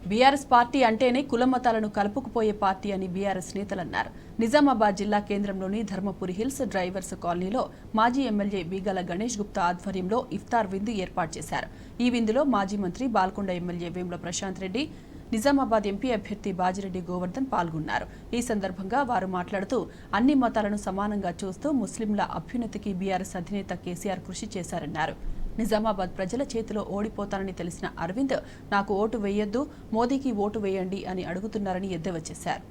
BRS party అంటేనే కులమతాలను కలుపుకుపోయే party అని BRS నేతలన్నారు. Nizamabad జిల్లా కేంద్రంలోని ధర్మపురి హిల్స్ డ్రైవర్స్ కాలనీలో మాజీ ఎమ్మెల్యే బీగాల గణేష్ గుప్తా ఆధ్వర్యంలో ఇఫ్తార్ విందు ఏర్పాటు చేశారు. ఈ విందులో మాజీ మంత్రి బాల్కొండ ఎమ్మెల్యే వేముల ప్రశాంత్ రెడ్డి, నిజామాబాద్ ఎంపీ అభ్యర్థి బాజిరెడ్డి గోవర్ధన్ పాల్గొన్నారు. ఈ సందర్భంగా వారు మాట్లాడుతూ అన్ని మతాలను సమానంగా చూస్తూ ముస్లింల అభ్యున్నతికి బీఆర్ఎస్ అధినేత కేసీఆర్ కృషి చేశారన్నారు. నిజామాబాద్ ప్రజల చేతిలో ఓడిపోతానని తెలిసిన అరవింద్ నాకు ఓటు వేయొద్దు, మోదీకి ఓటు వేయండి అని అడుగుతున్నారని ఎద్దేవా చేశారు.